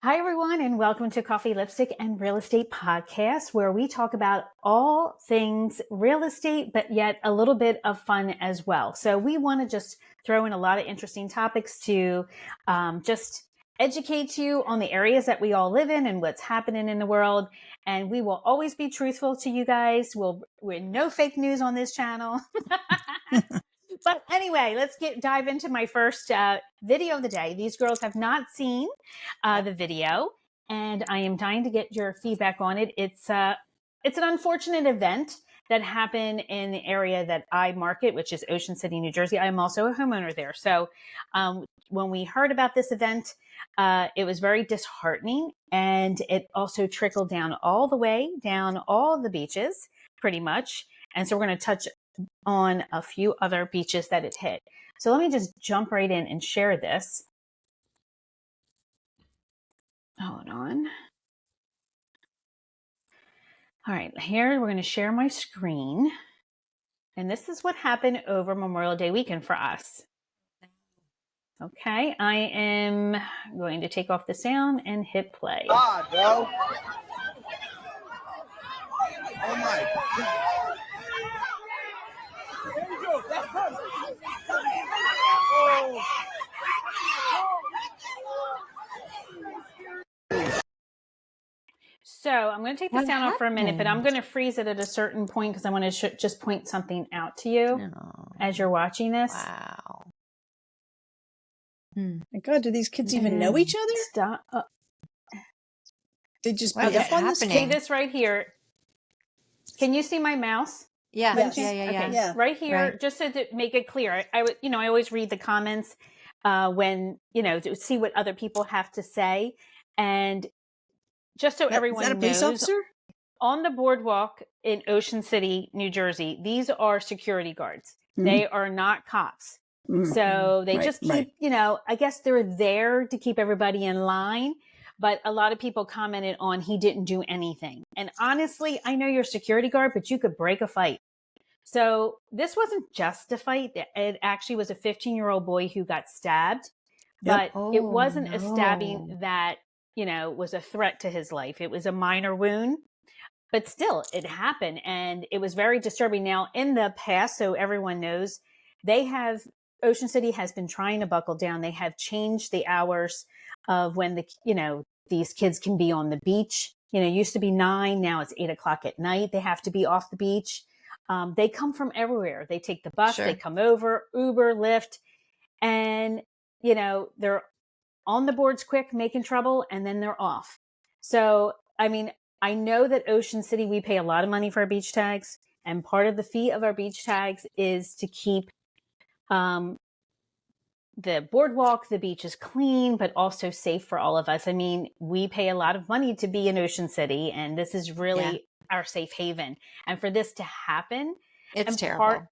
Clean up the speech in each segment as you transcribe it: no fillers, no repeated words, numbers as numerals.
Hi, everyone, and welcome to Coffee, Lipstick, and Real Estate Podcast, where we talk about all things real estate, but yet a little bit of fun as well. So we want to just throw in a lot of interesting topics to just educate you on the areas that we all live in and what's happening in the world. And we will always be truthful to you guys. We're no fake news on this channel. But anyway, let's dive into my first video of the day. These girls have not seen the video, and I am dying to get your feedback on it. It's an unfortunate event that happened in the area that I market, which is Ocean City, New Jersey. I am also a homeowner there. So when we heard about this event, it was very disheartening, and it also trickled down all the way down all the beaches, pretty much. And so we're going to touch on a few other beaches that it hit. So let me just jump right in and share this. Hold on. All right, here we're going to share my screen. And this is what happened over Memorial Day weekend for us. Okay, I am going to take off the sound and hit play. Bro. Oh my God. So I'm going to take the sound off for a minute, but I'm going to freeze it at a certain point because I want to just point something out to you as you're watching this. Wow. My God, do these kids even know each other? Stop. They just What beat is up on this happening? See this right here. Can you see my mouse? Yeah. Yes. Yeah. Yeah. Right here, Right. just to make it clear, I always read the comments when, to see what other people have to say. And just so everyone Is that a police knows, officer? on the boardwalk in Ocean City, New Jersey, these are security guards. They are not cops. So they just keep, I guess they're there to keep everybody in line. But a lot of people commented on he didn't do anything. And honestly, I know you're a security guard, but you could break a fight. So this wasn't just a fight. It actually was a 15-year-old boy who got stabbed. Yep. But it wasn't a stabbing that, was a threat to his life. It was a minor wound. But still, it happened. And it was very disturbing. Now, in the past, so everyone knows, Ocean City has been trying to buckle down. They have changed the hours of when these kids can be on the beach. It used to be 9, now it's 8:00 at night. They have to be off the beach. They come from everywhere. They take the bus, They come over, Uber, Lyft, and, they're on the boards quick, making trouble, and then they're off. So, I know that Ocean City, we pay a lot of money for our beach tags, and part of the fee of our beach tags is to keep the boardwalk, the beach is clean, but also safe for all of us. We pay a lot of money to be in Ocean City, and this is really our safe haven. And for this to happen, It's terrible.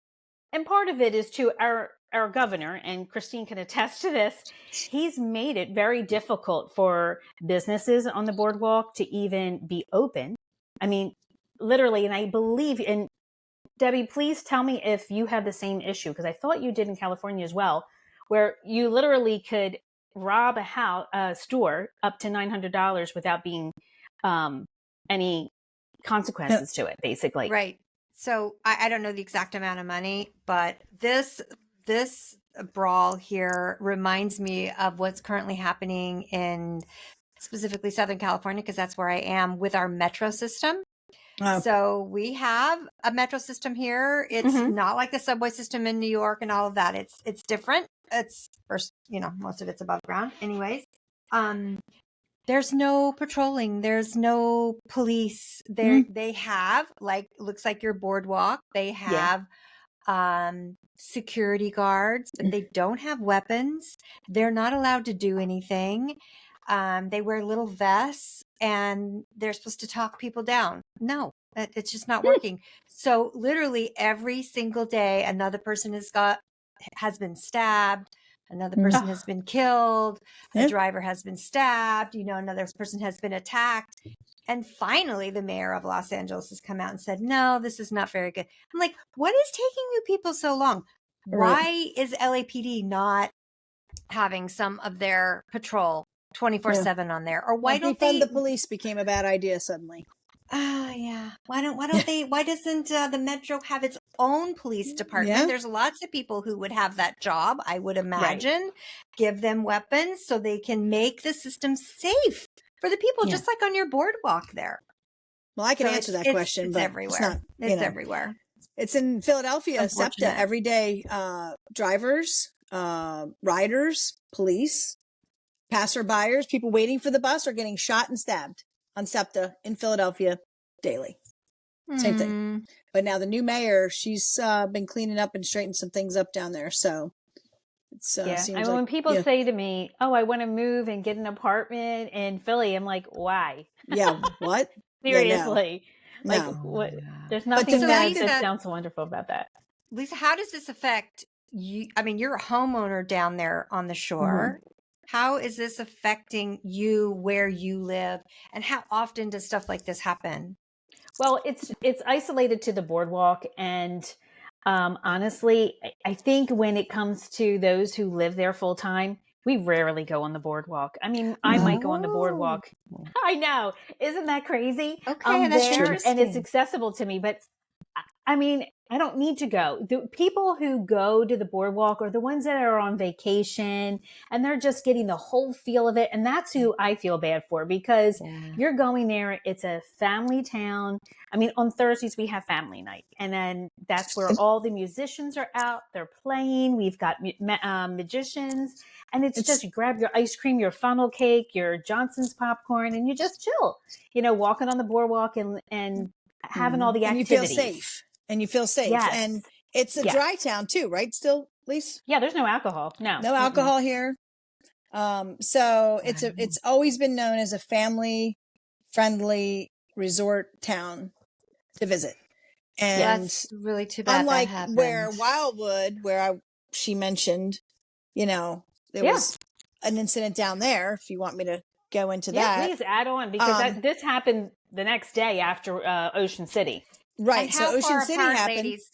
Part of it is to our governor, and Christine can attest to this. He's made it very difficult for businesses on the boardwalk to even be open. Literally, and I believe in Debbie, please tell me if you have the same issue, because I thought you did in California as well, where you literally could rob a store up to $900 without being any consequences to it, basically. Right. So I don't know the exact amount of money, but this brawl here reminds me of what's currently happening in specifically Southern California, because that's where I am, with our metro system. So we have a metro system here. It's not like the subway system in New York and all of that. It's different. It's first, most of it's above ground. Anyways, there's no patrolling. There's no police. They have, looks like your boardwalk. They have security guards, but they don't have weapons. They're not allowed to do anything. They wear little vests, and they're supposed to talk people down. No, it's just not working. So literally every single day, another person has been stabbed. Another person has been killed. A driver has been stabbed. Another person has been attacked. And finally, the mayor of Los Angeles has come out and said, no, this is not very good. I'm like, what is taking you people so long? Why is LAPD not having some of their patrol 24/7 on there? Or why don't defund they? the police became a bad idea suddenly. Yeah. Why don't they? Why doesn't the Metro have its own police department? Yeah. There's lots of people who would have that job, I would Right. imagine. Give them weapons so they can make the system safe for the people, Yeah. just like on your boardwalk there. Well, I can So answer that it's question, but everywhere. it's not, It's everywhere. It's in Philadelphia, SEPTA, Unfortunate. every day, drivers, riders, police, passerbyers, people waiting for the bus are getting shot and stabbed on SEPTA in Philadelphia daily. Same thing. But now the new mayor, she's been cleaning up and straightening some things up down there. So it's seems I mean, like, when people say to me, "Oh, I want to move and get an apartment in Philly," I'm like, "Why?" yeah, what? Seriously. No. Like, what? There's But nothing the that fact that- sounds so wonderful about that. Lisa, how does this affect you? I mean, you're a homeowner down there on the shore. How is this affecting you where you live? And how often does stuff like this happen? Well, it's isolated to the boardwalk, and honestly, I think when it comes to those who live there full time, we rarely go on the boardwalk. I mean, I might go on the boardwalk. I know, isn't that crazy? Okay, that's there, and it's interesting. accessible to me, but I mean, I don't need to go. The people who go to the boardwalk are the ones that are on vacation and they're just getting the whole feel of it. And that's who I feel bad for, because you're going there. It's a family town. I mean, on Thursdays we have family night, and then that's where all the musicians are out. They're playing. We've got magicians, and it's just you grab your ice cream, your funnel cake, your Johnson's popcorn, and you just chill, walking on the boardwalk and having all the activities. And you feel safe. And you feel safe. Yes. And it's a dry town too, right? Still, Lise? Yeah, there's no alcohol. No alcohol here. So it's always been known as a family friendly resort town to visit. And that's really too bad. unlike that happened. where Wildwood, where she mentioned, there was an incident down there. If you want me to go into that. Please add on, because this happened the next day after Ocean City. Right. And So how Ocean far City apart, happened. ladies,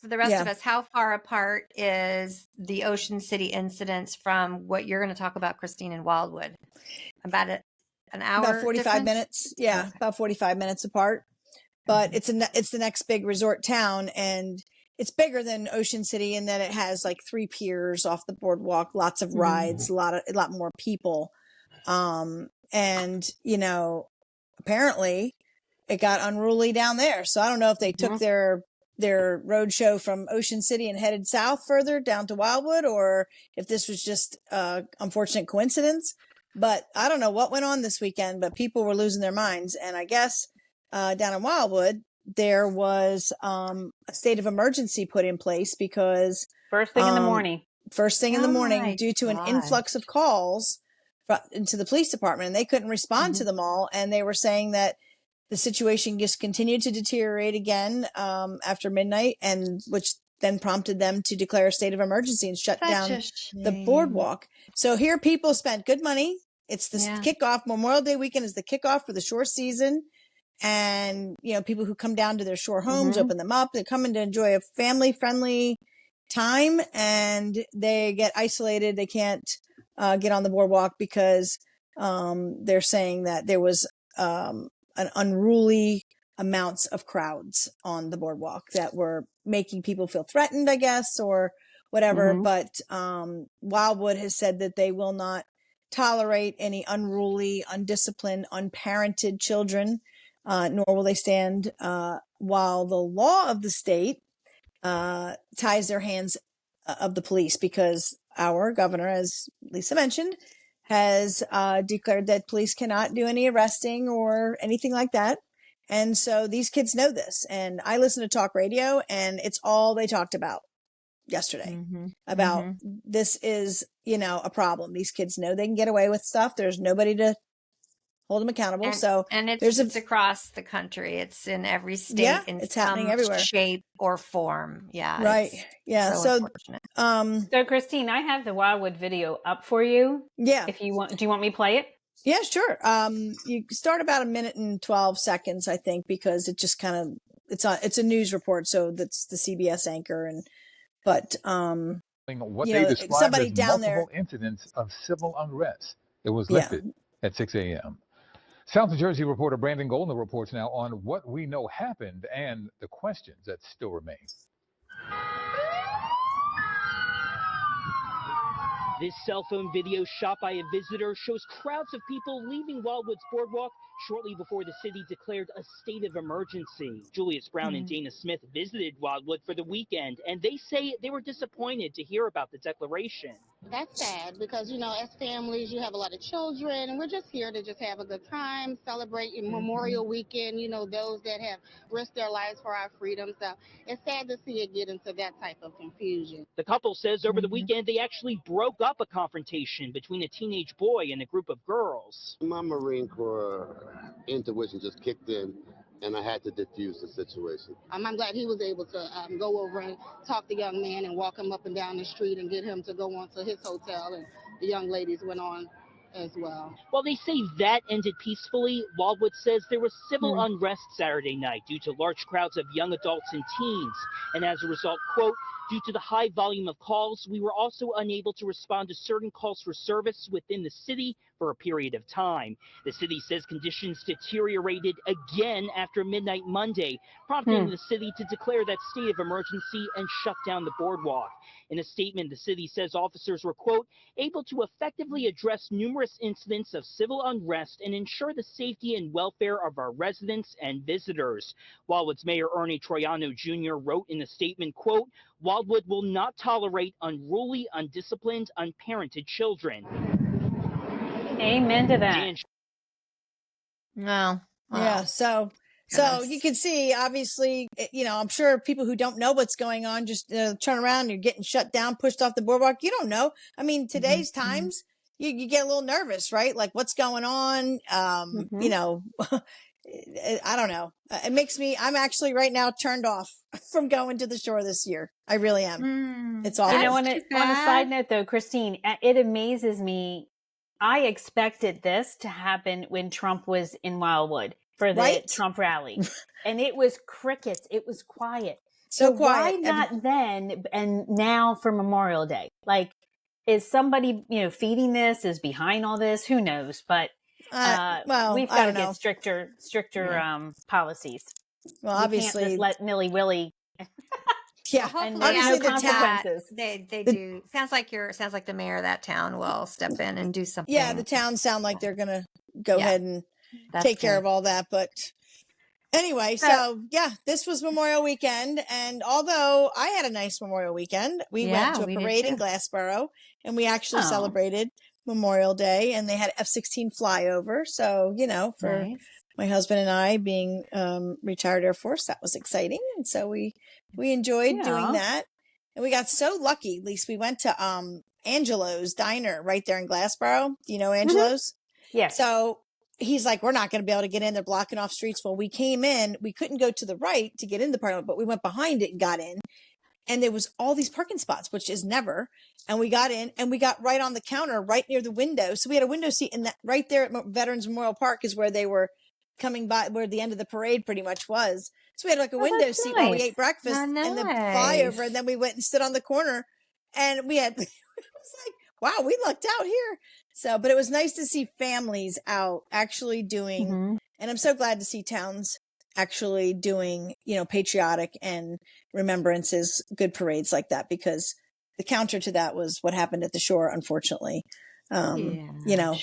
for the rest of us, how far apart is the Ocean City incidents from what you're going to talk about, Christine, in Wildwood? About an hour? About 45 difference? minutes. Yeah, about 45 minutes apart. But it's the next big resort town, and it's bigger than Ocean City in that it has like 3 piers off the boardwalk, lots of rides, a lot more people. And apparently it got unruly down there. So I don't know if they took their road show from Ocean City and headed south further down to Wildwood, or if this was just unfortunate coincidence. But I don't know what went on this weekend, but people were losing their minds. And I guess down in Wildwood, there was a state of emergency put in place because First thing in the morning, due to an influx of calls into the police department, and they couldn't respond to them all. And they were saying that the situation just continued to deteriorate again after midnight, and which then prompted them to declare a state of emergency and shut down the boardwalk. So here people spent good money. It's the kickoff. Memorial Day weekend is the kickoff for the shore season. And, people who come down to their shore homes, open them up, they come in to enjoy a family friendly time, and they get isolated. They can't get on the boardwalk because they're saying that there was an unruly amounts of crowds on the boardwalk that were making people feel threatened, I guess, or whatever. But Wildwood has said that they will not tolerate any unruly, undisciplined, unparented children, nor will they stand while the law of the state ties their hands of the police, because our governor, as Lisa mentioned, has declared that police cannot do any arresting or anything like that. And so these kids know this. And I listen to talk radio, and it's all they talked about yesterday about this is, a problem. These kids know they can get away with stuff. There's nobody to hold them accountable. And it's across the country. It's in every state in it's some happening everywhere. shape or form. Yeah. Right. Yeah. So so Christine, I have the Wildwood video up for you. Yeah. If you want, do you want me to play it? Yeah, sure. You start about 1 minute and 12 seconds, I think, because it just kind of, it's a news report. So that's the CBS anchor. What they describe somebody as down multiple there. incidents of civil unrest It was Yeah. lifted at 6 a.m. South New Jersey reporter Brandon Golden reports now on what we know happened and the questions that still remain. This cell phone video shot by a visitor shows crowds of people leaving Wildwood's boardwalk shortly before the city declared a state of emergency. Julius Brown and Dana Smith visited Wildwood for the weekend, and they say they were disappointed to hear about the declaration. That's sad because, you know, as families, you have a lot of children, and we're just here to just have a good time, celebrate Memorial Weekend, you know, those that have risked their lives for our freedom. So it's sad to see it get into that type of confusion. The couple says over the weekend they actually broke up a confrontation between a teenage boy and a group of girls. My Marine Corps intuition just kicked in, and I had to diffuse the situation. I'm glad he was able to go over and talk the young man and walk him up and down the street and get him to go on to his hotel, and the young ladies went on as well. While they say that ended peacefully, Wildwood says there was civil unrest Saturday night due to large crowds of young adults and teens. And as a result, quote, due to the high volume of calls, we were also unable to respond to certain calls for service within the city for a period of time. The city says conditions deteriorated again after midnight Monday, prompting the city to declare that state of emergency and shut down the boardwalk. In a statement, the city says officers were, quote, able to effectively address numerous incidents of civil unrest and ensure the safety and welfare of our residents and visitors. Wildwood's Mayor Ernie Troiano Jr. wrote in a statement, quote, Wildwood will not tolerate unruly, undisciplined, unparented children. Amen to that. No. Yeah. So you can see, obviously, you know, I'm sure people who don't know what's going on just turn around. You're getting shut down, pushed off the boardwalk. You don't know. I mean, today's times, you get a little nervous, right? Like, what's going on? You know, I don't know. I'm actually right now turned off from going to the shore this year. I really am. It's awful. You know, on a side note, though, Christine, it amazes me. I expected this to happen when Trump was in Wildwood for the Trump rally. And it was crickets. It was quiet. So quiet. Why not then and now for Memorial Day? Like, is somebody, you know, feeding this, is behind all this? Who knows? But well, we've got to get stricter policies. Well, obviously, can't just let Millie Willie. Yeah, and obviously the consequences. They do. Sounds like the mayor of that town will step in and do something. Yeah, the towns sound like they're going to go ahead and take care of all that. But anyway, so yeah, this was Memorial Weekend. And although I had a nice Memorial Weekend, we went to a parade in Glassboro and we actually celebrated Memorial Day, and they had F-16 flyover. So, you know, for my husband and I being retired Air Force, that was exciting. And so we enjoyed doing that. And we got so lucky. At least we went to Angelo's Diner right there in Glassboro. You know Angelo's? Yeah. So he's like, we're not going to be able to get in. They're blocking off streets. Well, we came in. We couldn't go to the right to get in the parking lot, but we went behind it and got in. And there was all these parking spots, which is never. And we got in and we got right on the counter, right near the window. So we had a window seat, and that right there at Veterans Memorial Park is where they were coming by, where the end of the parade pretty much was. So we had like a window seat while we ate breakfast and the flyover. And then we went and stood on the corner, and we had, it was like, wow, we lucked out here. So, but it was nice to see families out actually doing, and I'm so glad to see towns actually doing, you know, patriotic and remembrances, good parades like that, because the counter to that was what happened at the shore, unfortunately. You know,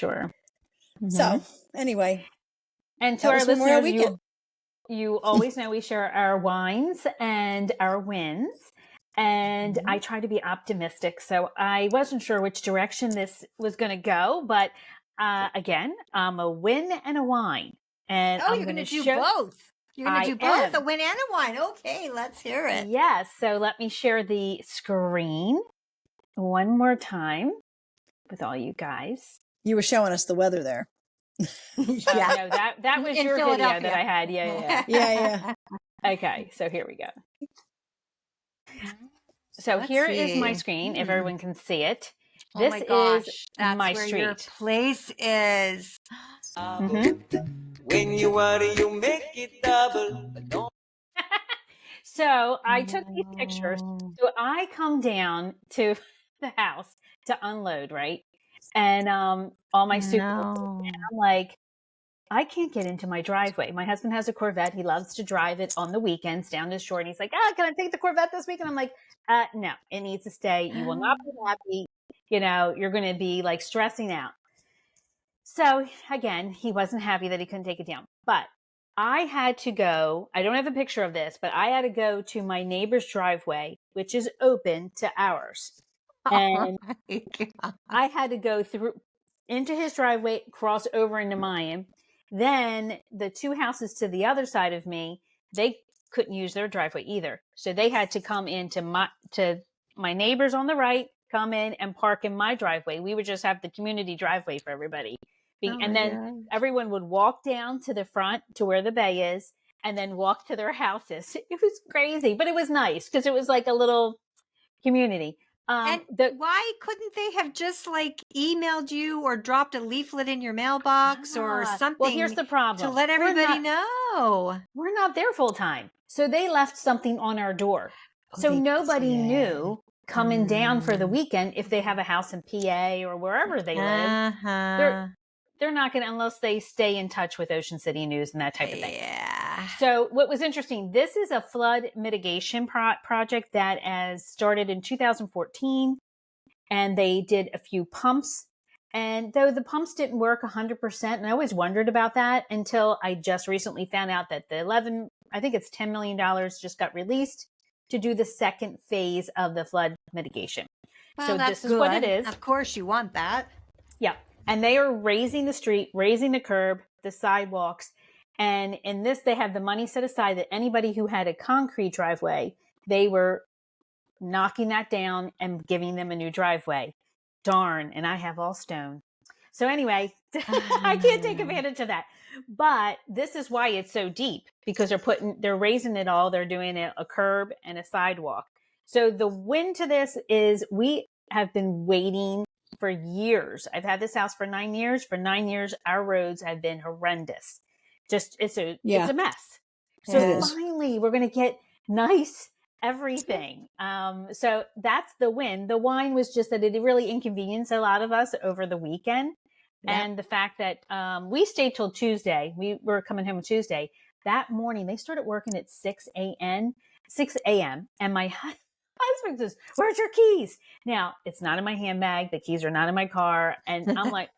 So anyway. And to our listeners, you always know we share our wines and our wins. And I try to be optimistic. So I wasn't sure which direction this was going to go. But again, I'm a win and a wine. And I'm you're going to do show both. You're going to do both, a win and a wine. Okay, let's hear it. Yes. So let me share the screen one more time with all you guys. You were showing us the weather there. No, that was your video that I had. Yeah. Okay, so here we go. So here is my screen, if everyone can see it. This is that's my where street. Your place is. When you worry, you make it double. But don't. So I took these pictures. So I come down to the house to unload, right? and all my super. No. And I'm like, I can't get into my driveway. My husband has a Corvette. He loves to drive it on the weekends down to the shore. And he's like, can I take the Corvette this week? And I'm like, no, it needs to stay. You will not be happy. You're going to be like stressing out. So again, he wasn't happy that he couldn't take it down. But I had to go, I don't have a picture of this, but I had to go to my neighbor's driveway, which is open to ours. And I had to go through into his driveway, cross over into mine. Then the two houses to the other side of me, they couldn't use their driveway either. So they had to come into my neighbors on the right, come in and park in my driveway. We would just have the community driveway for everybody. And then everyone would walk down to the front to where the bay is and then walk to their houses. It was crazy, but it was nice because it was like a little community. And why couldn't they have just like emailed you or dropped a leaflet in your mailbox or something? Well, here's the problem. To let everybody know. We're not there full time. So they left something on our door. So nobody knew coming down for the weekend if they have a house in PA or wherever they live. They're not going to, unless they stay in touch with Ocean City News and that type of thing. Yeah. So what was interesting, this is a flood mitigation project that has started in 2014, and they did a few pumps. And though the pumps didn't work 100%, and I always wondered about that until I just recently found out that the $10 million just got released to do the second phase of the flood mitigation. Well, so that's this is what it is. Of course you want that. Yeah. And they are raising the street, raising the curb, the sidewalks. And in this, they have the money set aside that anybody who had a concrete driveway, they were knocking that down and giving them a new driveway. Darn. And I have all stone. So anyway, I can't take advantage of that. But this is why it's so deep, because they're raising it all. They're doing a curb and a sidewalk. So the win to this is we have been waiting for years. I've had this house for 9 years. For 9 years, our roads have been horrendous. It's a mess. So finally, we're going to get nice everything. So that's the win. The wine was just that it really inconvenienced a lot of us over the weekend. Yeah. And the fact that we stayed till Tuesday. We were coming home Tuesday. That morning, they started working at 6 a.m. And my husband says, "Where's your keys?" Now, it's not in my handbag. The keys are not in my car. And I'm like,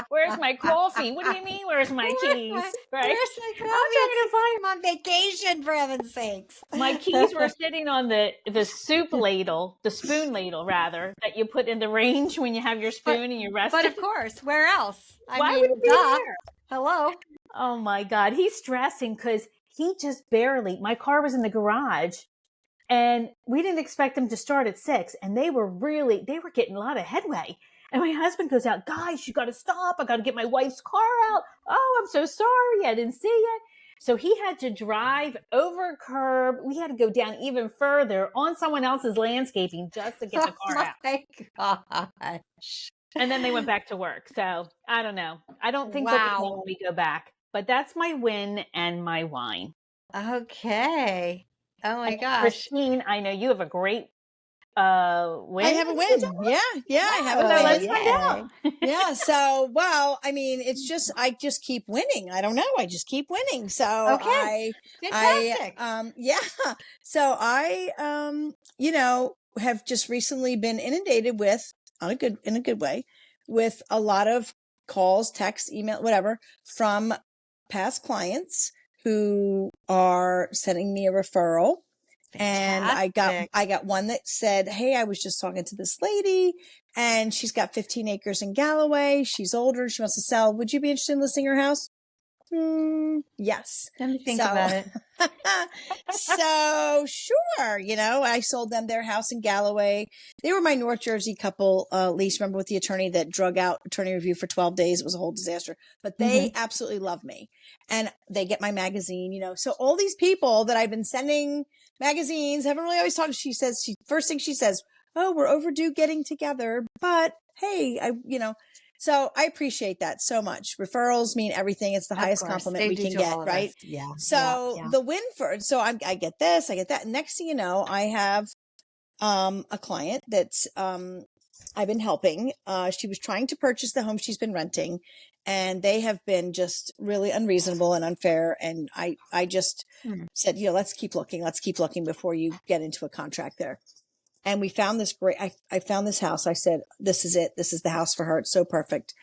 "Where's my coffee? What do you mean, where's my keys?" Right? Where's my coffee? I'm trying to find him on vacation, for heaven's sakes. My keys were sitting on the soup ladle, the spoon ladle, rather, that you put in the range when you have your spoon and you rest. But of course, where else? Why would it be there? Hello? Oh my God. He's stressing because he just my car was in the garage. And we didn't expect them to start at 6. And they were getting a lot of headway. And my husband goes out, "Guys, you got to stop. I got to get my wife's car out. Oh, I'm so sorry. I didn't see it." So he had to drive over a curb. We had to go down even further on someone else's landscaping just to get the car out. Oh my gosh. And then they went back to work. So I don't know. I don't think that when we go back. But that's my win and my wine. Okay. Oh my gosh. Christine, I know you have a great win. I have a win. Yeah, I have a win. Let's find out. Yeah. So, well, I mean, I just keep winning. I don't know. I just keep winning. So okay. Fantastic. So I, have just recently been inundated with, in a good way, with a lot of calls, texts, email, whatever, from past clients who are sending me a referral. Fantastic. And I got one that said, "Hey, I was just talking to this lady and she's got 15 acres in Galloway. She's older. She wants to sell. Would you be interested in listing her house?" Yes. Let me think about it. So sure. I sold them their house in Galloway. They were my North Jersey couple, lease. Remember, with the attorney that drug out attorney review for 12 days. It was a whole disaster, but they absolutely love me and they get my magazine, so all these people that I've been sending magazines haven't really always talked. First thing she says, "Oh, we're overdue getting together, but hey, so I appreciate that so much. Referrals mean everything. It's the highest compliment we can get, right? Yeah. So the win so I get this, I get that. Next thing you know, I have a client that's I've been helping. She was trying to purchase the home she's been renting, and they have been just really unreasonable and unfair. And I just said, let's keep looking before you get into a contract there. And we found this I found this house. I said, this is it. This is the house for her. It's so perfect.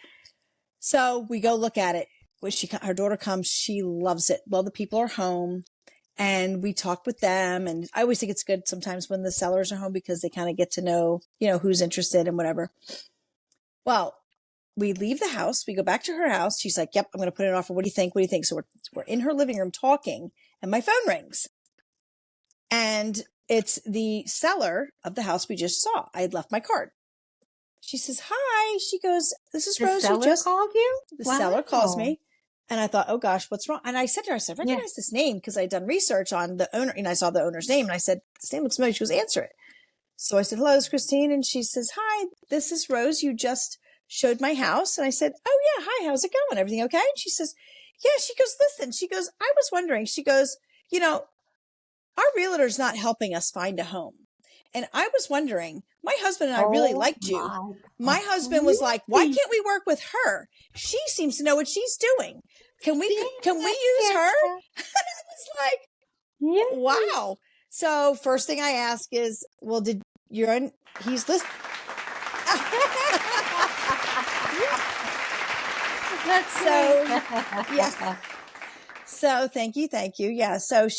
So we go look at it. When her daughter comes, she loves it. Well, the people are home. And we talk with them. And I always think it's good sometimes when the sellers are home because they kind of get to know, who's interested and whatever. Well, we leave the house. We go back to her house. She's like, yep, I'm going to put in an offer. What do you think? What do you think? So we're in her living room talking and my phone rings. And it's the seller of the house we just saw. I had left my card. She says, hi. She goes, this is Rose. The seller called you? The seller calls me. And I thought, oh gosh, what's wrong? And I said to her, I recognize this name because I'd done research on the owner and I saw the owner's name and I said, this name looks familiar. She goes, answer it. So I said, hello, it's Christine. And she says, hi, this is Rose. You just showed my house. And I said, oh yeah, hi, how's it going? Everything okay? And she says, yeah. She goes, listen, she goes, I was wondering, she goes, our realtor's not helping us find a home. And I was wondering, my husband and I really liked you. My husband was like, why can't we work with her? She seems to know what she's doing. Can we use her? And I was like, wow. So first thing I ask is, well, he's listening. That's so, yeah. So thank you. Yeah. So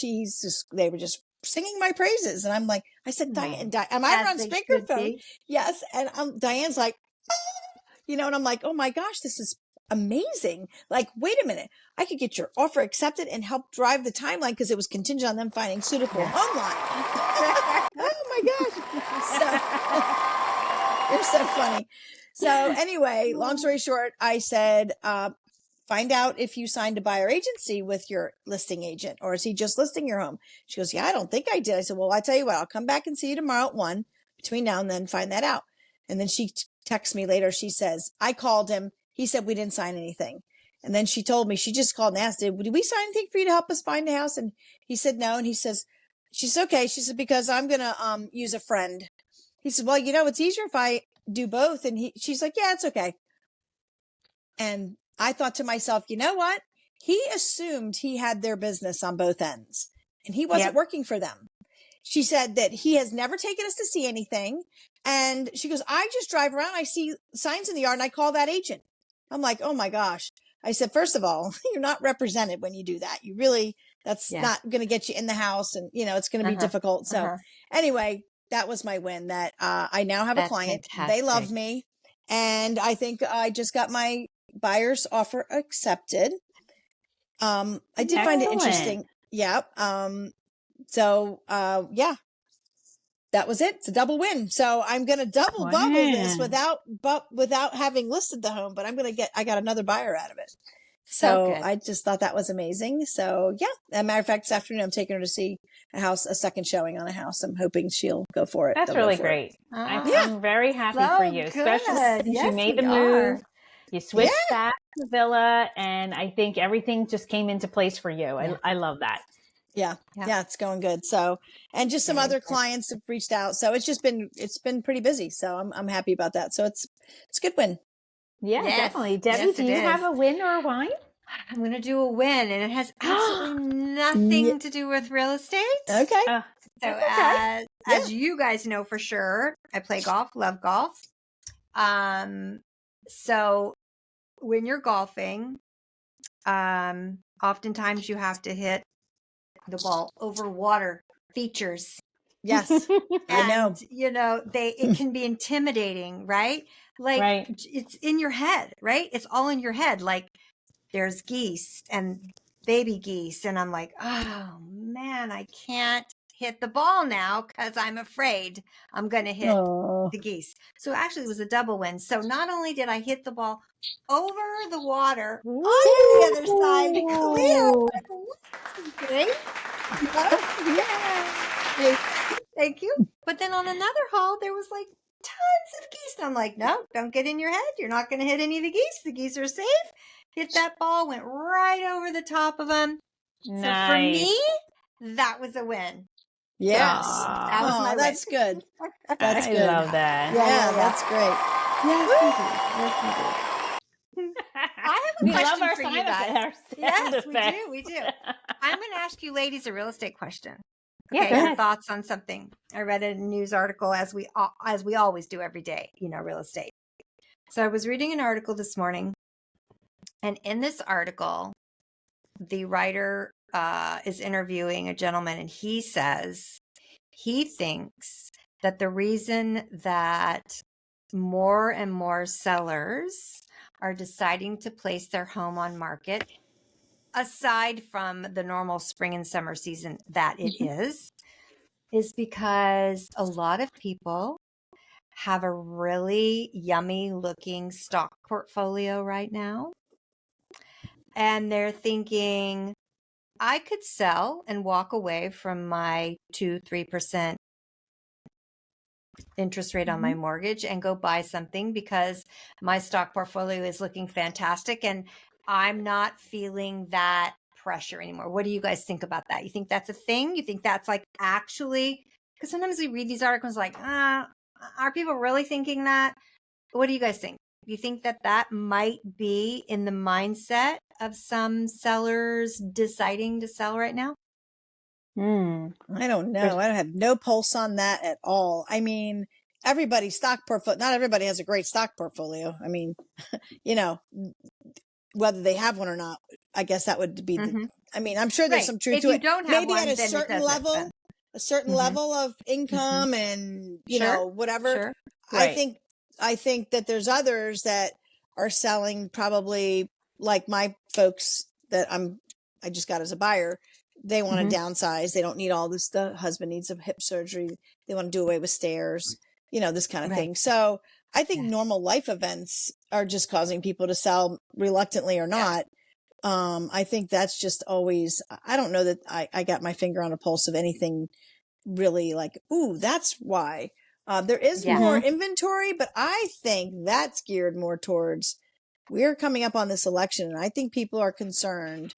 they were just singing my praises. And I'm like, I said, Diane, am I on speakerphone? Yes. And Diane's like, and I'm like, oh my gosh, this is amazing. Like, wait a minute. I could get your offer accepted and help drive the timeline because it was contingent on them finding suitable online. Oh my gosh. You're so funny. So anyway, long story short, I said, find out if you signed a buyer agency with your listing agent or is he just listing your home? She goes, yeah, I don't think I did. I said, well, I tell you what, I'll come back and see you tomorrow at 1 between now and then, find that out. And then she texts me later. She says, I called him. He said we didn't sign anything. And then she told me, she just called and asked, did we sign anything for you to help us find a house? And he said no. And she's okay. She said, because I'm going to use a friend. He said, well, it's easier if I do both. And she's like, yeah, it's okay. And I thought to myself, you know what? He assumed he had their business on both ends and he wasn't working for them. She said that he has never taken us to see anything. And she goes, I just drive around. I see signs in the yard and I call that agent. I'm like, oh my gosh. I said, first of all, you're not represented when you do that. That's not going to get you in the house and, it's going to be difficult. So anyway, that was my win that I now have a client. Fantastic. They love me. And I think I just got my buyer's offer accepted. I did find it interesting. Yeah. That was it. It's a double win. So I'm going to double bubble this without having listed the home, but I got another buyer out of it. So I just thought that was amazing. So yeah, as a matter of fact, this afternoon, I'm taking her to see a second showing on a house. I'm hoping she'll go for it. That's really great. I'm very happy for you, especially since you made the move. You switched back to Villa, and I think everything just came into place for you. I love that. Yeah, it's going good. So, and just some other clients have reached out. So it's been pretty busy. So I'm happy about that. So it's a good win. Yeah, definitely. Debbie, do you have a win or a wine? I'm going to do a win, and it has absolutely nothing to do with real estate. Okay. As you guys know for sure, I play golf, love golf. So when you're golfing, oftentimes you have to hit the ball over water features. Yes. I know. It can be intimidating, right? Like it's in your head, right? It's all in your head. Like there's geese and baby geese. And I'm like, oh man, I can't hit the ball now because I'm afraid I'm going to hit the geese. So actually it was a double win. So not only did I hit the ball over the water on the other side, great. Thank you. But then on another hole, there was like tons of geese. And I'm like, no, don't get in your head. You're not going to hit any of the geese. The geese are safe. Hit that ball, went right over the top of them. Nice. So for me, that was a win. Yes. That was my that's good. That's I good. love that. Yeah, that's great. Yes, indeed. I have a We love question our for you sound guys. effects. Yes, we do. I'm going to ask you ladies a real estate question. Yeah, Okay, go your ahead. thoughts on something. I read a news article as we always do every day, real estate. So I was reading an article this morning, and in this article, the writer is interviewing a gentleman, and he says he thinks that the reason that more and more sellers are deciding to place their home on market, aside from the normal spring and summer season that it is because a lot of people have a really yummy looking stock portfolio right now. And they're thinking, I could sell and walk away from my 2-3% interest rate on my mortgage and go buy something because my stock portfolio is looking fantastic and I'm not feeling that pressure anymore. What do you guys think about that? You think that's a thing? You think that's like actually, because sometimes we read these articles like, are people really thinking that? What do you guys think? Do you think that that might be in the mindset of some sellers deciding to sell right now? I don't know. I have no pulse on that at all. I mean, everybody's stock portfolio, not everybody has a great stock portfolio. I mean, whether they have one or not, I guess that would be I mean, I'm sure there's some truth to it. Maybe at a certain level of income and, whatever. Sure. I think that there's others that are selling probably like my folks that I just got as a buyer. They want to downsize. They don't need all this. The husband needs a hip surgery. They want to do away with stairs, this kind of thing. So I think normal life events are just causing people to sell reluctantly or not. I think that's just always, I don't know that I got my finger on a pulse of anything really like, ooh, that's why. There is more inventory, but I think that's geared more towards we're coming up on this election. And I think people are concerned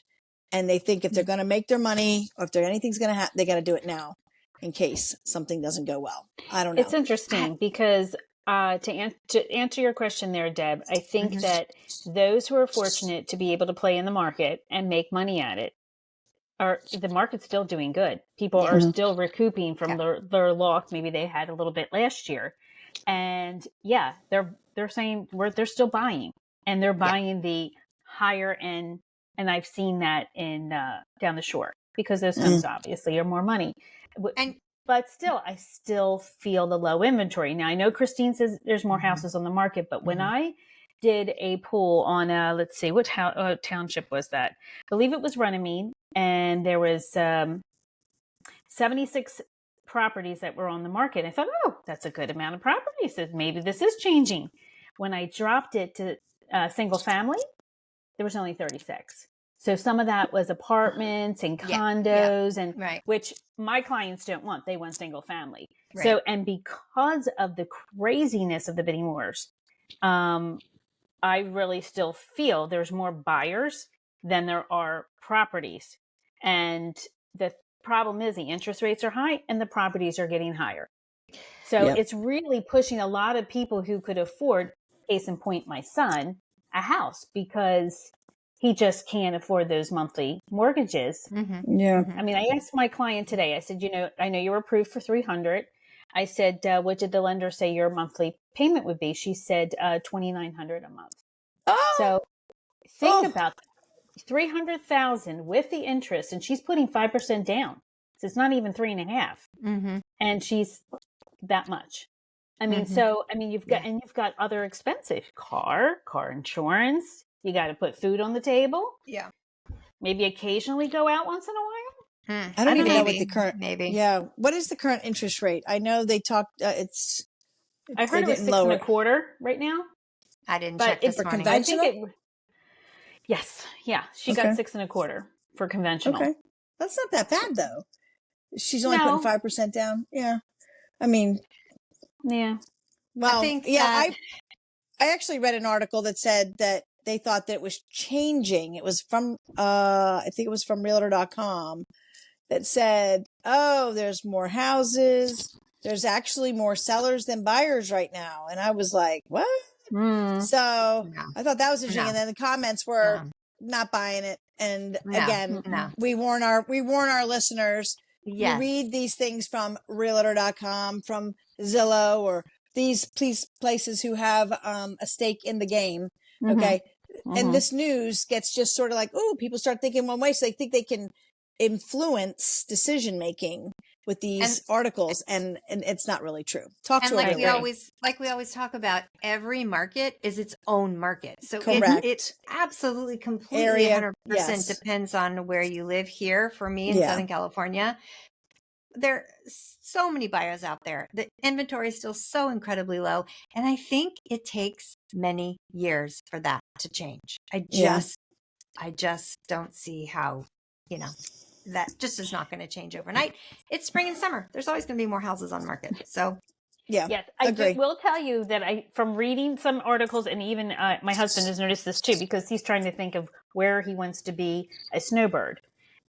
and they think if they're going to make their money or if anything's going to happen, they got to do it now in case something doesn't go well. I don't know. It's interesting because to answer your question there, Deb, I think that those who are fortunate to be able to play in the market and make money at it the market's still doing good. People are still recouping from their loss. Maybe they had a little bit last year. And they're saying they're still buying and they're buying the higher end. And I've seen that in down the shore because those homes obviously are more money. But still, I still feel the low inventory. Now, I know Christine says there's more houses on the market, but when I did a poll on, let's see, what township was that? I believe it was Runnymede, and there was 76 properties that were on the market. I thought, oh, that's a good amount of properties. So maybe this is changing. When I dropped it to single family, there was only 36. So some of that was apartments and condos and which my clients don't want. They want single family. Right. So, and because of the craziness of the bidding wars, I really still feel there's more buyers than there are properties. And the problem is the interest rates are high and the properties are getting higher. So it's really pushing a lot of people who could afford, case in point, my son, a house because he just can't afford those monthly mortgages. Yeah. I mean, I asked my client today, I said, I know you were approved for $300. I said, what did the lender say your monthly payment would be? She said, $2,900 a month. Oh! So think about that. $300,000 with the interest, and she's putting 5% down. So it's not even 3.5%. And she's that much. I mean, you've got other expenses, car insurance. You got to put food on the table. Yeah. Maybe occasionally go out once in a while. I don't even know what the current, Yeah. What is the current interest rate? I know they talked, I heard it was 6.25% right now. I didn't check this morning. Conventional? Yes. Yeah. She got 6.25% for conventional. Okay. That's not that bad though. She's only putting 5% down. Yeah. I mean. Yeah. Well, I actually read an article that said that they thought that it was changing. It was from, I think it was from realtor.com, that said, oh, there's more houses. There's actually more sellers than buyers right now. And I was like, what? So No. I thought that was interesting. No. And then the comments were not buying it. And No. again, No. we warn our listeners. Yes. You read these things from realtor.com, from Zillow, or these places who have a stake in the game. Okay. And this news gets just sort of like, oh, people start thinking one way. So they think they can influence decision making with these articles, and it's not really true. Talk to like everybody. we always talk about, every market is its own market. So it absolutely completely 100% depends on where you live. Here for me in Southern California, there are so many buyers out there. The inventory is still so incredibly low. And I think it takes many years for that to change. I just don't see how, that just is not going to change overnight. It's spring and summer. There's always going to be more houses on market. So yes, I will tell you that from reading some articles, and even my husband has noticed this too, because he's trying to think of where he wants to be a snowbird.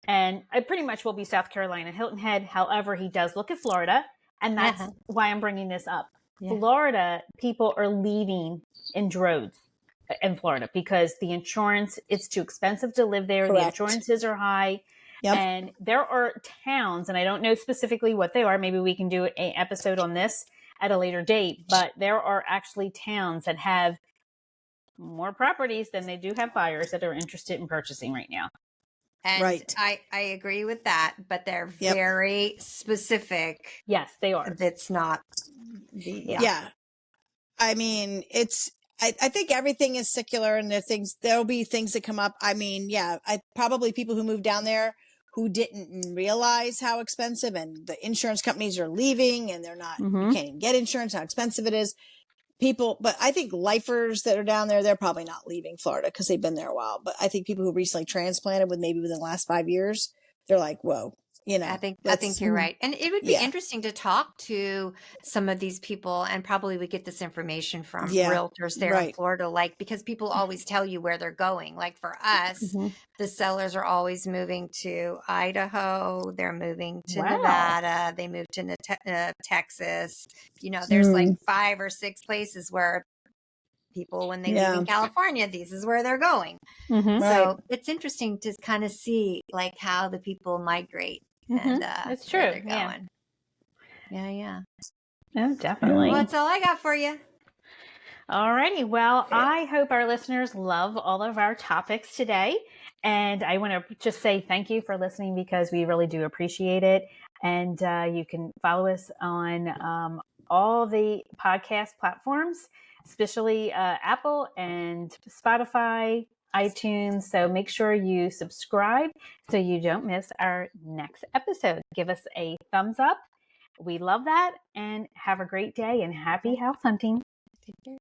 And I pretty much will be South Carolina, Hilton Head. However, he does look at Florida. And that's why I'm bringing this up. Yeah. Florida, people are leaving in droves in Florida because the insurance, it's too expensive to live there. Correct. The insurances are high. Yep. And there are towns, and I don't know specifically what they are. Maybe we can do an episode on this at a later date. But there are actually towns that have more properties than they do have buyers that are interested in purchasing right now. And I agree with that, but they're very specific. Yes, they are. It's not. I mean, I think everything is secular, and there'll be things that come up. I mean, probably people who moved down there who didn't realize how expensive, and the insurance companies are leaving, and they're not, you can't even get insurance, how expensive it is. But I think lifers that are down there, they're probably not leaving Florida because they've been there a while. But I think people who recently transplanted within the last 5 years, they're like, whoa, I think you're right. And it would be interesting to talk to some of these people, and probably we get this information from realtors there in Florida, because people always tell you where they're going. Like for us, the sellers are always moving to Idaho. They're moving to Nevada. They moved to Texas. There's like 5 or 6 places where people, when they live in California, this is where they're going. So it's interesting to kind of see how the people migrate. And it's true. Where they're going. Yeah. Oh, definitely. Well, that's all I got for you. All righty. Well, I hope our listeners love all of our topics today. And I want to just say thank you for listening, because we really do appreciate it. And you can follow us on all the podcast platforms, especially Apple and Spotify, iTunes. So make sure you subscribe so you don't miss our next episode. Give us a thumbs up. We love that. And have a great day, and happy house hunting. Take care.